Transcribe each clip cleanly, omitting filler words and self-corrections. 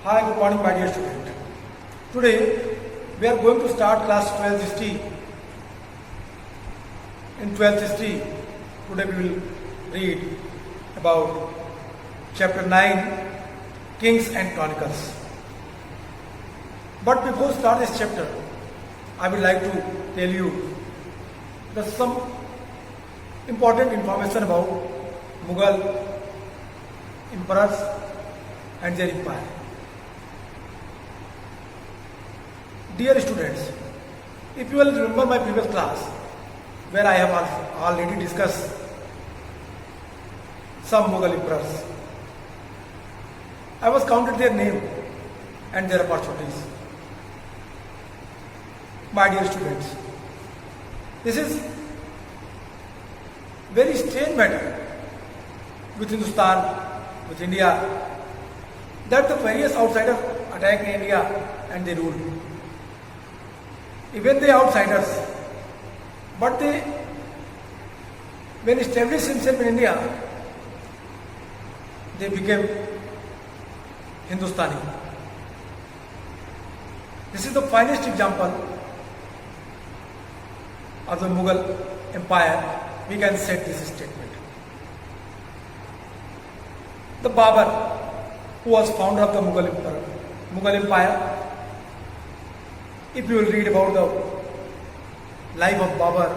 Hi, good morning, my dear student. Today we are going to start class 12th history. In 12th history, today we will read about chapter 9, Kings and Chronicles. But before start this chapter, I would like to tell you that some important information about Mughal emperors and their empire. Dear students, if you will remember my previous class where I have already discussed some Mughal emperors, I was counted their name and their opportunities. My dear students, this is very strange matter with Hindustan, with India, that the various outsiders attack India and they rule. Even the outsiders, but they, when established themselves in India, they became Hindustani. This is the finest example of the Mughal Empire. We can set this statement. The Babur, who was founder of the Mughal Empire, if you will read about the life of Babur,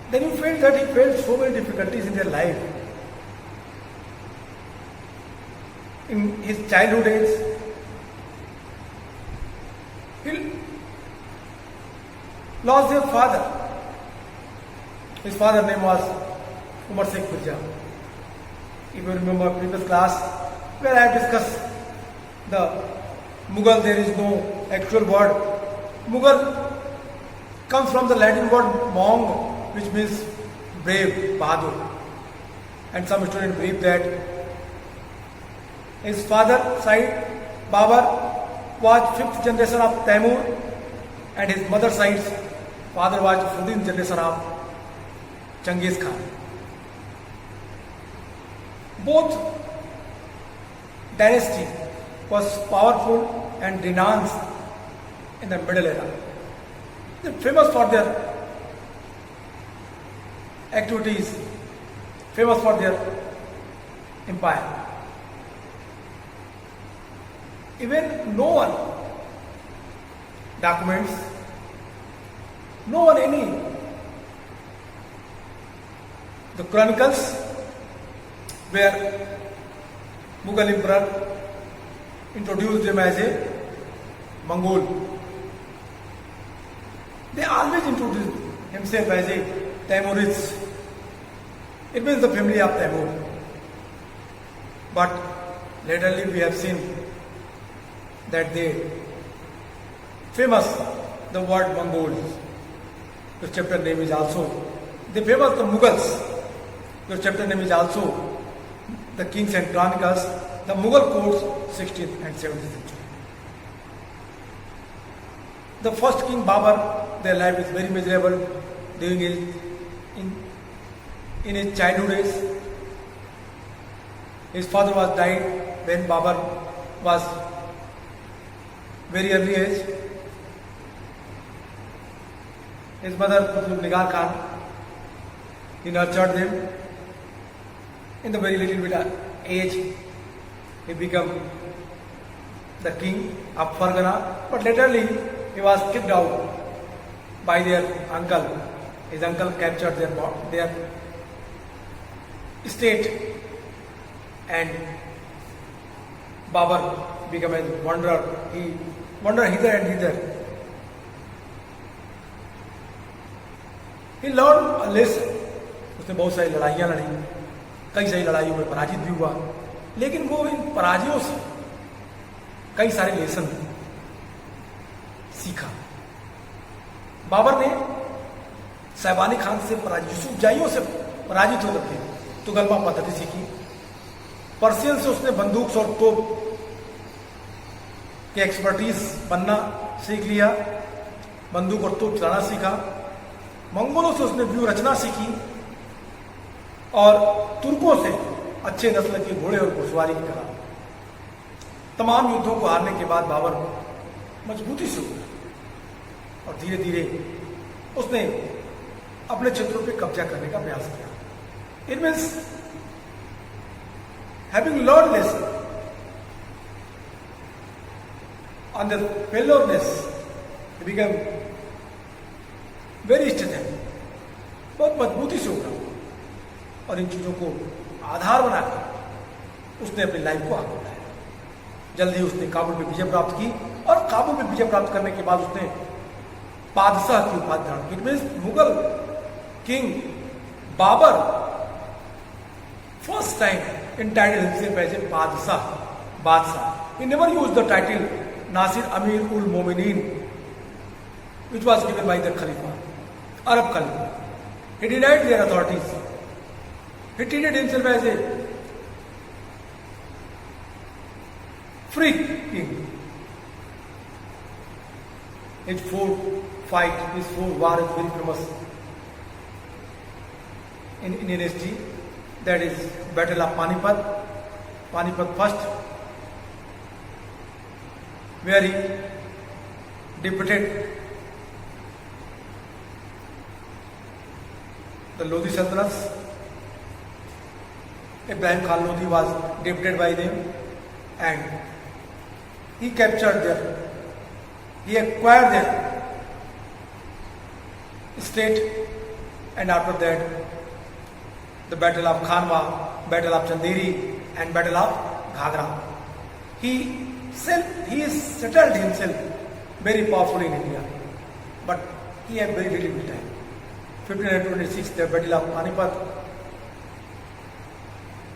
then you feel that he faced so many difficulties in their life. In his childhood days, he lost their father. His father's name was Umar Sheikh Mirza. If you remember previous class where I have discussed the Mughal, there is no actual word. Mughal comes from the Latin word Mong, which means brave, Bahadur. And some students believe that his father side, Babur, was fifth generation of Taimur, and his mother side, father was 14th generation of Genghis Khan. Both dynasty was powerful and renowned in the Middle Era. They are famous for their activities, famous for their empire. Even no one documents, no one any. The chronicles where Mughal emperor introduced them as a Mongol. They always introduced himself as a Taimurids. It means the family of Taimur. But latterly we have seen that they famous the word Mongols. The chapter name is also the famous the Mughals. The chapter name is also the Kings and Chronicles, the Mughal courts, 16th and 17th century. The first king Babur, their life is very miserable during in his childhood days. His father was died when Babur was very early age. His mother, Qutb Nigar Khan, he nurtured them. In the very little bit of age, he became the king of Fargana, but latterly he was kicked out by their uncle. His uncle captured their estate, and Babur became a wanderer. He wandered hither and thither. He learned a lesson. उसने बहुत सारी लड़ाइयाँ लड़ी, कई सारी लड़ाइयों में पराजित भी हुआ, लेकिन वो इन पराजयों से कई सारे लेसन सीखा। बाबर ने साइबानी खान से पराजित, यूसुफजाइयों से पराजित होकर के तुगलमा पद्धति सीखी। पर्शियन से उसने बंदूक और तोप के एक्सपर्टीज बनना सीख लिया, बंदूक और तोप चलाना सीखा। मंगोलों से उसने व्यूह रचना सीखी और तुर्कों से अच्छे नस्ल के घोड़े और घुड़सवारी करा। तमाम युद्धों को हारने के बाद बाबर मजबूती से उठा और धीरे धीरे उसने अपने क्षेत्रों पे कब्जा करने का प्रयास किया। It means having learn lesson on the failureness he became very strong, बहुत मजबूती से उठा और इन चीजों को आधार बनाकर उसने अपनी लाइफ को आगे बढ़ाया। जल्दी उसने काबुल में विजय प्राप्त की और काबुल में विजय प्राप्त करने के बाद उसने बादशाह की उपाधि धारण की। It means Mughal king Babur first time entitled himself as a बादशाह. He never used the title Nasir Amir ul Momineen, which was given by the Khalifa, Arab Khalifa. He denied their authorities. He treated himself as a free king. His fourth war is very famous in Indian history. That is Battle of Panipat first, where he defeated the Lodi Sultans. Ibrahim Khan Lodi was defeated by them and he captured them. He acquired their state, and after that the Battle of Khanwa, Battle of Chanderi and Battle of Ghagra. He settled himself very powerful in India, but he had very little time. 1526, the Battle of Panipat,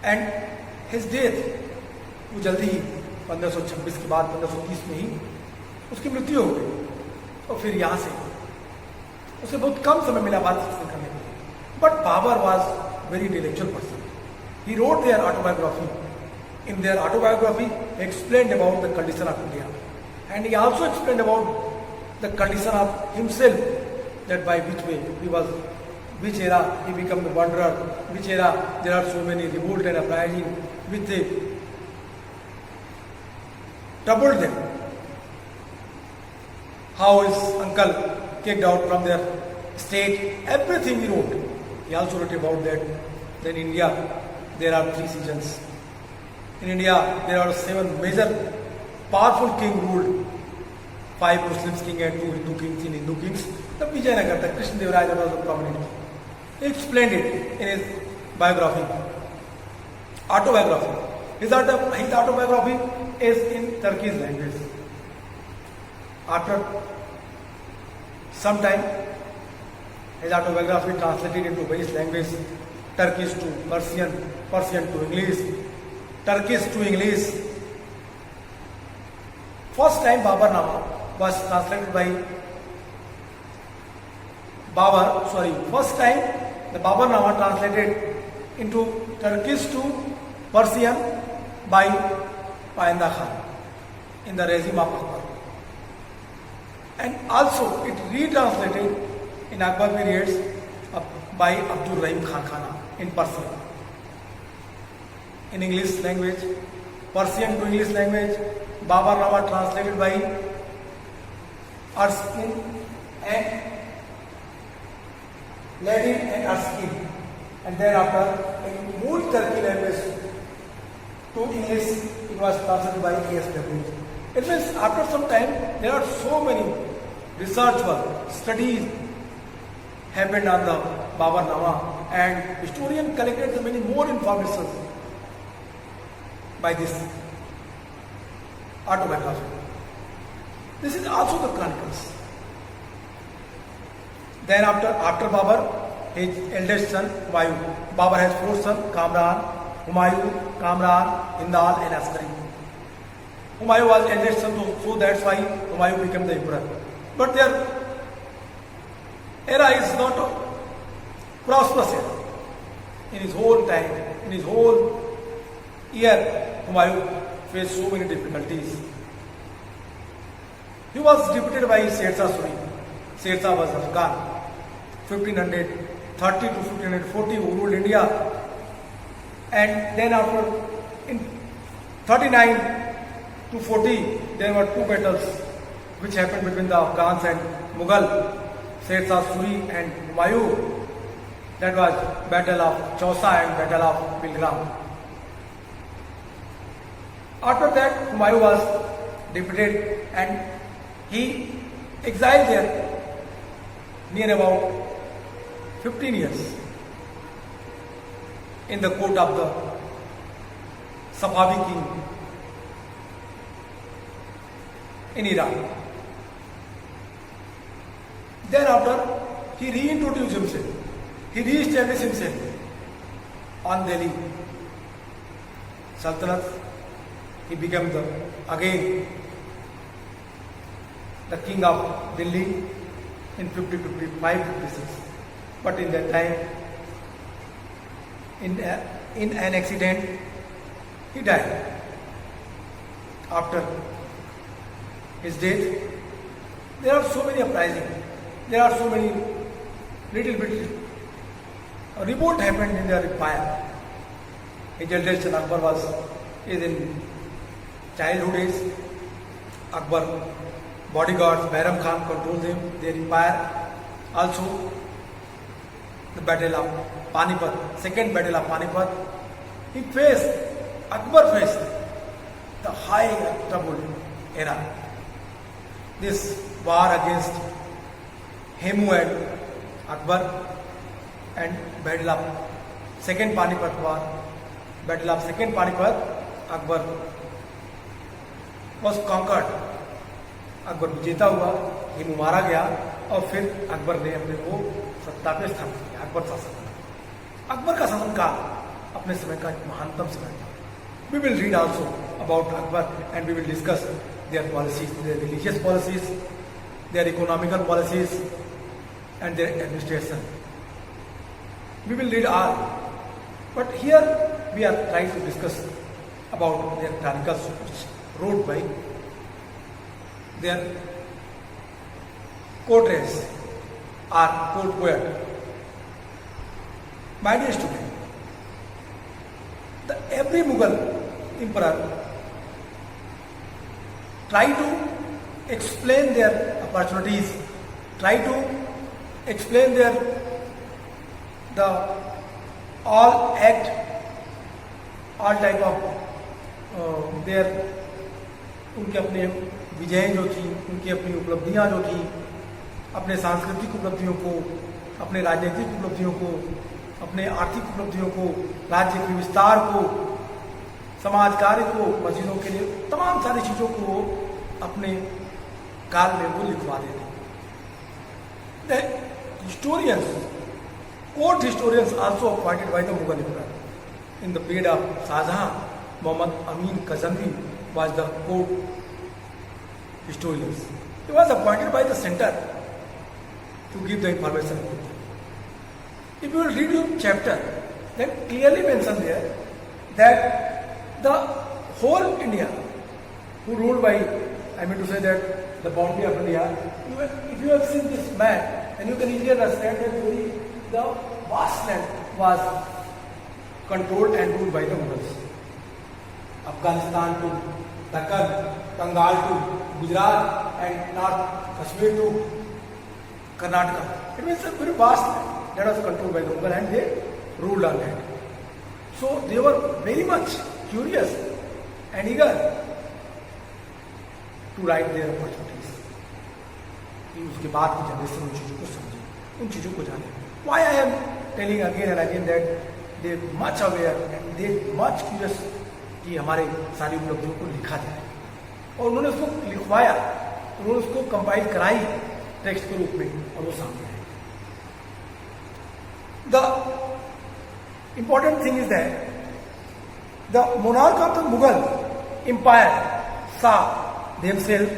and his death वो जल्दी ही 1526 के बाद 1530 में ही उसकी मृत्यु हो गई और फिर यहाँ से उसे बहुत कम समय मिला बात करने के लिए। But Babur was very intellectual person. He wrote their autobiography. In their autobiography, he explained about the condition of India, and he also explained about the condition of himself, that by which way he was, which era he became the wanderer, which era there are so many revolt and uprising, which they troubled them, how his uncle kicked out from their state, everything he wrote. He also wrote about that. Then in India, there are 3 seasons. In India, there are 7 major powerful king ruled. 5 Muslims king and 2 Hindu kings in Hindu kings. The Vijayanagar, the Krishnadevaraja was a prominent. He explained it in his biography, autobiography. His autobiography is in Turkish language. After some time, his autobiography translated into various languages, Turkish to Persian, Persian to English, Turkish to English. First time Babarnama was translated by first time the Babarnama translated into Turkish to Persian by Painda Khan in the regime of Akbar. And also it retranslated in Akbar periods by Abdul Rahim Khan Khana in Persian. In English language, Persian to English language, Babarnama translated by Erskine and Latin and Erskine. And then after in Mool Turkey language to English, it was translated by ASW. It means after some time, there are so many research work, studies happened on the Babarnama, and historian collected many more information by this autobiography. This is also the chronicles. Then after Babar, his eldest son Humayun. Babar has 4 sons: Kamran, Humayun, Kamran, Hindal and Askari. Humayun was eldest son, so that's why Humayun became the emperor. But their era is not a prosperous era. In his whole time, in his whole year, Humayun faced so many difficulties. He was defeated by Sher Shah Suri. Sher Shah was Afghan. 1530 to 1540 who ruled India. And then after, in 39, 240, there were two battles which happened between the Afghans and Mughal, Sher Shah Suri and Humayun. That was Battle of Chausa and Battle of Pilgram. After that, Humayun was defeated and he exiled there near about 15 years in the court of the Safavi king in Iran. Thereafter, he reintroduced himself. He re-established himself on Delhi Sultanate. He became again the king of Delhi in 55, 56. But in that time, in an accident, he died. After his death, there are so many uprisings. There are so many little bit revolt happened in their empire. His eldest son Akbar is in childhood age. Akbar bodyguards, Bairam Khan controls him, their empire. Also, the battle of Panipat, second battle of Panipat, Akbar faced the high trouble era. This war against Hemu and Akbar and battle of second Panipat war, battle of second Panipat, Akbar was conquered. Akbar विजेता हुआ, हेमू मारा गया और फिर अकबर ने अपने को सत्ता पे स्थापित किया। अकबर शासन, अकबर का शासनकाल अपने समय का महानतम समय था। We will read also about Akbar and we will discuss their policies, their religious policies, their economical policies and their administration. We will read all, but here we are trying to discuss about their chronicles which wrote by their courtiers or court poet. My dear student, every Mughal emperor try to explain their opportunities, try to explain the all act, all type of their उनके अपने विजय जो थी, उनकी अपनी उपलब्धियां जो थी, अपने सांस्कृतिक उपलब्धियों को, अपने राजनीतिक उपलब्धियों को, अपने आर्थिक उपलब्धियों को, राज्य के विस्तार को, समाज कार्य को, मस्जिदों के लिए तमाम सारी चीजों को अपने काल में वो लिखवा देते। The historians, court historians also appointed by the Mughal emperor in the period of Shahjahan, Muhammad Amin Kazanvi was the court historians. He was appointed by the center to give the information. If you will read your chapter, then clearly mentioned there that the whole India, who ruled by, I mean to say that the boundary of India, if you have seen this map, then you can easily understand that the vast land was controlled and ruled by the Mughals. Afghanistan to Deccan, Bengal to Gujarat and North Kashmir to Karnataka. It means a very vast land that was controlled by the Mughal and they ruled our land. So they were very much curious and eager to write their opportunities. उसके बाद की generation उन चीज़ों को समझे, उन चीज़ों को जाने. Why I am telling again and again that they much aware and they much curious कि हमारे सारी उपलब्धियों को लिखा जाए और उन्होंने उसको लिखवाया, उन्होंने उसको कंपाइल कराई टेक्स्ट के रूप में और वो सामने आए. The important thing is that the monarch of the Mughal empire saw themselves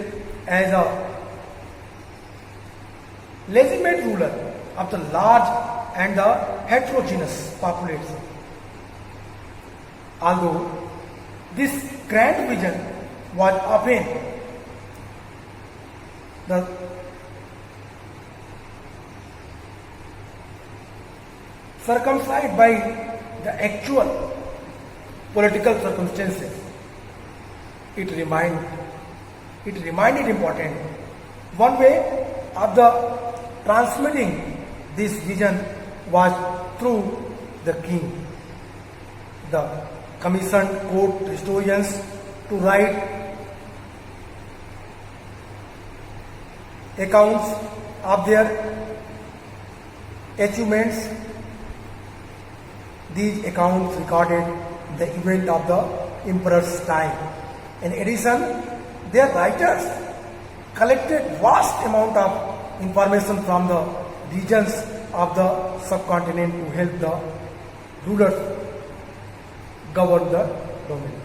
as a legitimate ruler of the large and the heterogeneous population. Although this grand vision was often the circumcised by the actual political circumstances. it remained important. One way of the transmitting this vision was through the king. The commissioned court historians to write accounts of their achievements. These accounts recorded the event of the emperor's time. In addition, their writers collected vast amount of information from the regions of the subcontinent to help the rulers govern the domain.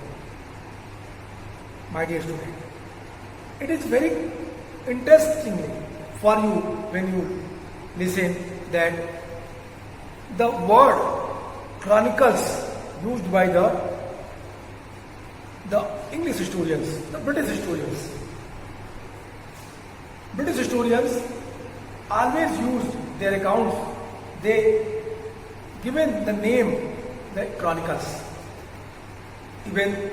My dear student, it is very interestingly for you when you listen that the word chronicles used by the English historians, the British historians always used their accounts. They given the name the chronicles. Even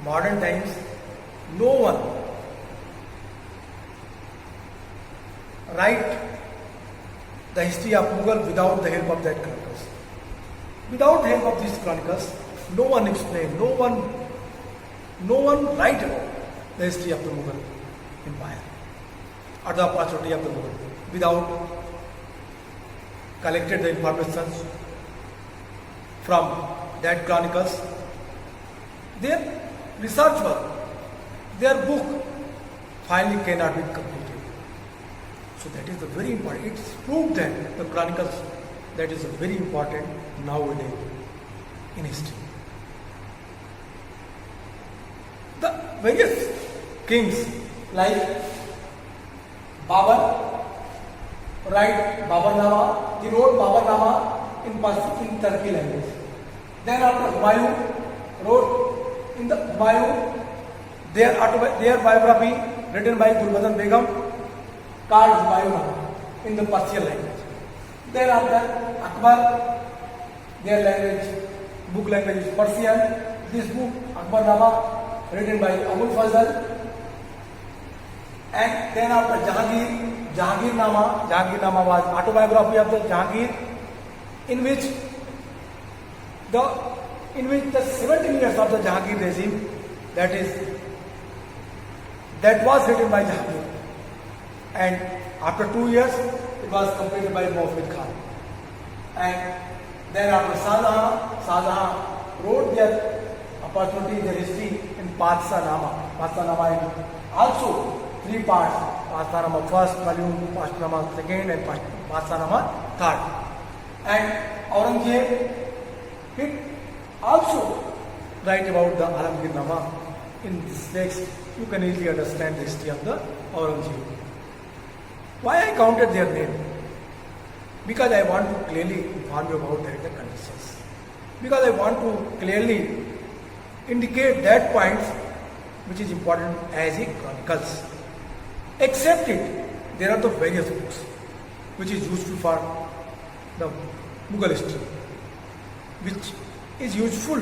modern times, no one write the history of Mughal without the help of that chronicles. Without the help of these chronicles, no one explain, no one write about the history of the Mughal Empire or the opportunity of the Mughal without collected the information from that chronicles. Their research work, their book finally cannot be completed. So that is the very important. It's proved that the chronicles that is very important nowadays in history. The various kings like Babur, write Baburnama. He wrote Baburnama in Turkey language. Then after Humayun wrote in the Humayun their biography written by Gulbadan Begum called Humayun in the Persian language. Then after Akbar, their language, book language is Persian. This book Akbarnama written by Abul Fazl. And then after Jahangirnama was autobiography of the Jahangir, in which the 17 years of the Jahangir regime, that was written by Jahangir, and after 2 years it was completed by Muhammad Khan. And then after Shahjahan wrote their opportunity, their history in Padshah-nama in also 3 parts: Padshah-nama first volume, Padshah-nama second, and Padshah-nama third. And Aurangzeb, it also write about the Alamgir-nama. In this text, you can easily understand the history of the Aurangzeb. Why I counted their name? Because I want to clearly inform you about the conditions. Because I want to clearly indicate that points which is important as a chronicles. Except it, there are the various books which is useful for the Mughal history, which is useful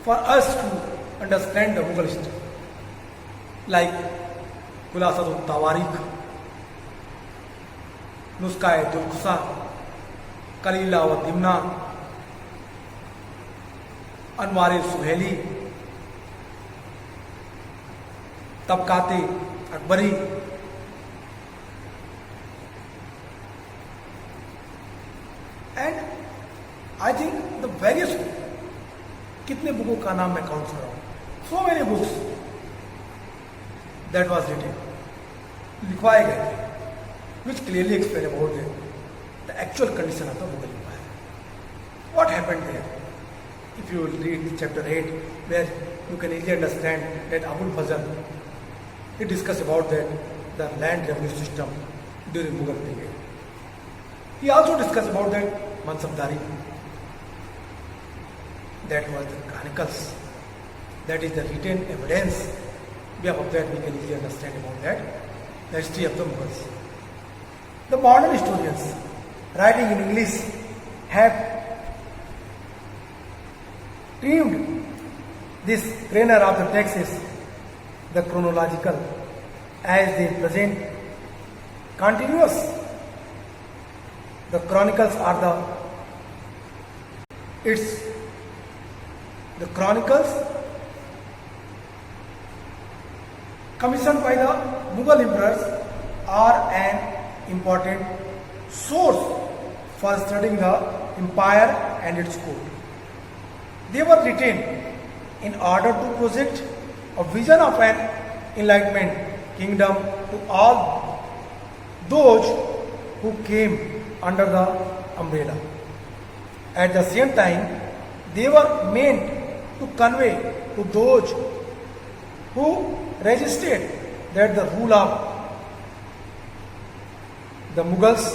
for us to understand the Mughal history, like Khulasatul Tawarikh, Nuskha-e-Dul Qussa, Kalila wa Dimna, Anwar-e-Suhaili, Tabqat-e-Akbari, and I think the various books, कितने बुकों का नाम मैं count कर रहा हूँ, so many books that was written, लिखवाए गए, which clearly explain about the actual condition of the Mughal Empire. What happened there? If you read chapter 8, where you can easily understand that Abul Fazl, he discussed about the land revenue system during Mughal period. He also discussed about that Mansabdari. That was the chronicles. That is the written evidence. Of that we can easily understand about that, the history of the Mughals. The modern historians writing in English have termed this grainer of the texts the chronological as they present continuous. The chronicles are the chronicles commissioned by the Mughal emperors are an important source for studying the empire and its court. They were written in order to project a vision of an enlightenment kingdom to all those who came under the umbrella. At the same time, they were meant to convey to those who resisted that the rule of the Mughals,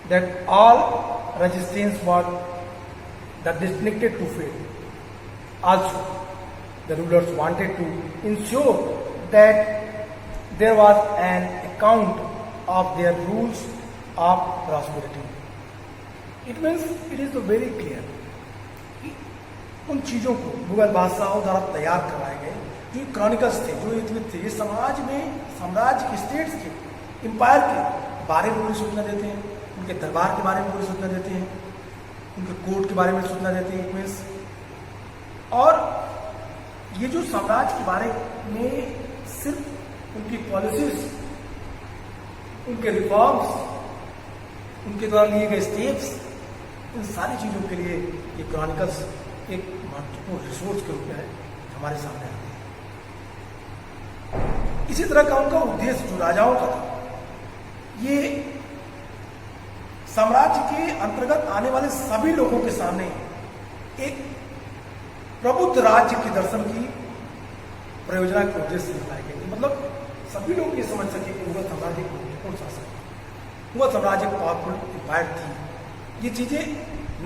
that all resistance was destined to fail. Also, the rulers wanted to ensure that there was an account of their rules of prosperity. It means it is very clear कि उन चीज़ों को मुगल बादशाहों द्वारा तैयार करवाए गए जो क्रॉनिकल्स थे, जो युद्ध थे, ये समाज में साम्राज्य के स्टेट्स के एम्पायर के बारे में पूरी सूचना देते हैं, उनके दरबार के बारे में पूरी सूचना देते हैं, उनके कोर्ट के बारे में सूचना देते हैं। इट मीन्स और ये जो साम्राज्य के बारे में सिर्फ उनकी पॉलिसीज, उनके रिफॉर्म्स, उनके द्वारा लिए गए स्टेप्स, इन सारी चीज़ों के लिए ये क्रॉनिकल्स एक महत्वपूर्ण रिसोर्स के रूप में हमारे सामने आते हैं। इसी तरह का उनका उद्देश्य जो राजाओं का था, ये साम्राज्य के अंतर्गत आने वाले सभी लोगों के सामने एक प्रबुद्ध राज्य के दर्शन की प्रयोजना के उद्देश्य से बताई गई थी। मतलब सभी लोग ये समझ सके कि मुगल साम्राज्य एक महत्वपूर्ण शासन, मुगल साम्राज्य पावरफुल एम्पायर थी। ये चीजें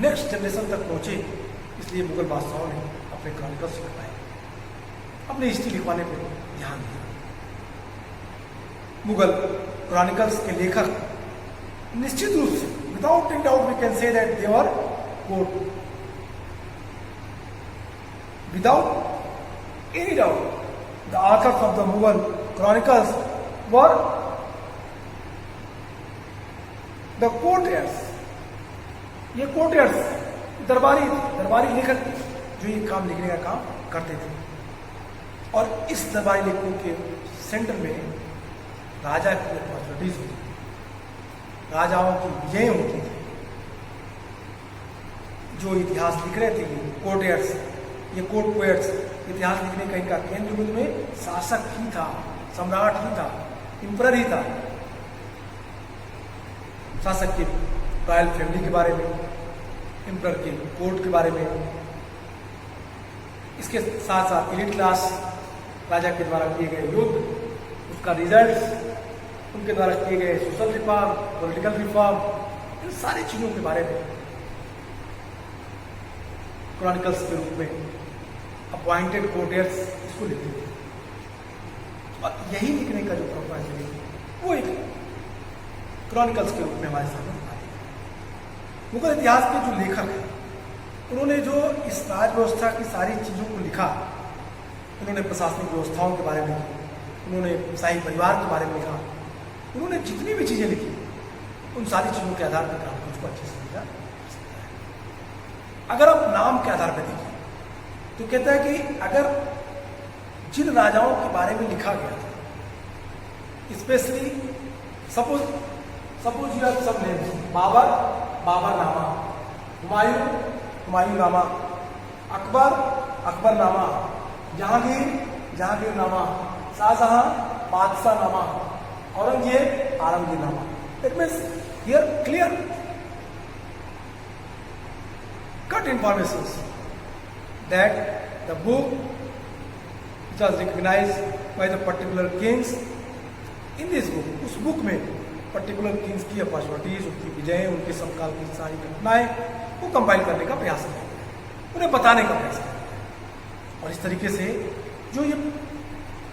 नेक्स्ट जनरेशन तक पहुंचे, इसलिए मुगल बादशाहों ने अपने क्रॉनिकल्स लिखवाए, अपनी हिस्ट्री लिखवाने पर ध्यान दिया। मुगल क्रॉनिकल्स के लेखक निश्चित रूप से without any doubt we can say that they were quote, without any doubt the authors of the Mughal chronicles were the courtiers. ये courtiers दरबारी लेखक थे जो ये काम लिखने का काम करते थे। और इस दरबारी लेखकों के सेंटर में राजा की अपॉर्चुनिटीज होती थी, राजाओं की विजय होती थी। जो इतिहास लिख रहे थे ये कोर्टियर्स, ये कोर्ट पोएट्स, इतिहास लिखने का इनका केंद्र बिंदु में शासक ही था, सम्राट ही था, एम्परर ही था। शासक के रॉयल फैमिली के बारे में, एम्परर के कोर्ट के बारे में, इसके साथ साथ एलिट क्लास राजा के द्वारा किए गए युद्ध, उसका रिजल्ट, उनके द्वारा किए गए सोशल रिफॉर्म, पॉलिटिकल रिफॉर्म, इन सारी चीजों के बारे में क्रॉनिकल्स के रूप में अपॉइंटेड कोर्टियर्स इसको लिखते थे। और यही लिखने का जो पर्पज है वो एक क्रॉनिकल्स के रूप में हमारे सामने आते हैं। मुगल इतिहास के जो लेखक हैं उन्होंने जो इस राज व्यवस्था की सारी चीज़ों को लिखा, उन्होंने प्रशासनिक व्यवस्थाओं के बारे में लिखा, उन्होंने शाही परिवार के बारे में लिखा, उन्होंने जितनी भी चीज़ें लिखी उन सारी चीज़ों के आधार पर क्रॉनिकल्स को अच्छे से लिखा। अगर आप नाम के आधार पर देखिए तो कहता है कि अगर जिन राजाओं के बारे में लिखा गया था, specially suppose you have some names, Baburnama, Humayun नामा, अकबर नामा, जहांगीर नामा, शाहजहां बादशाह नामा, औरंगजेब नामा। It means here clear cut informations that the book which was recognized by the particular kings, in this book, उस बुक में पर्टिकुलर किंग्स की अपॉर्चुनिटीज, उनकी विजय, उनके समकाल की सारी घटनाएं को कंपाइल करने का प्रयास किया, उन्हें बताने का प्रयास किया। और इस तरीके से जो ये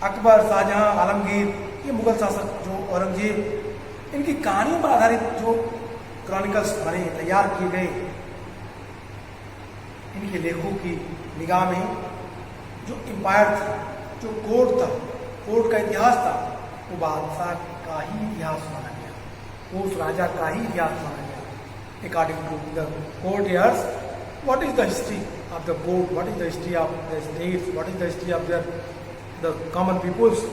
अकबर, शाहजहां, आलमगीर, ये मुगल शासक जो औरंगजेब, इनकी कहानियों पर आधारित जो क्रॉनिकल्स बने, तैयार किए गए, इनके लेखों की निगाह में जो एम्पायर था जो कोर्ट था, कोर्ट का इतिहास था, वो बादशाह का ही इतिहास माना गया, वो उस राजा का ही इतिहास माना गया। According to the court years, what is the history of the court, what is the history of the states, what is the history of the common peoples,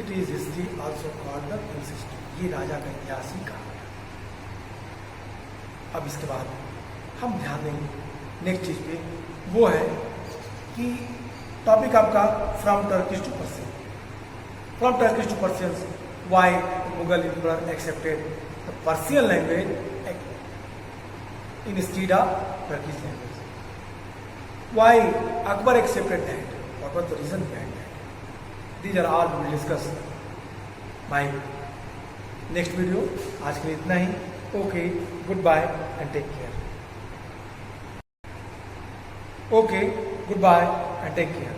it is history also called the king's history. ये राजा का इतिहास ही कहा गया। अब इसके बाद हम ध्यान देंगे नेक्स्ट चीज पे, वो है कि टॉपिक आपका from Turkish to Persian. From Turkish to Persian, why Mughal emperor accepted the Persian language instead of Turkish language. Why Akbar accepted that? What was the reason behind that? These are all we will discuss my next video. आज के लिए इतना ही. Okay, goodbye and take care. Okay, goodbye and take care.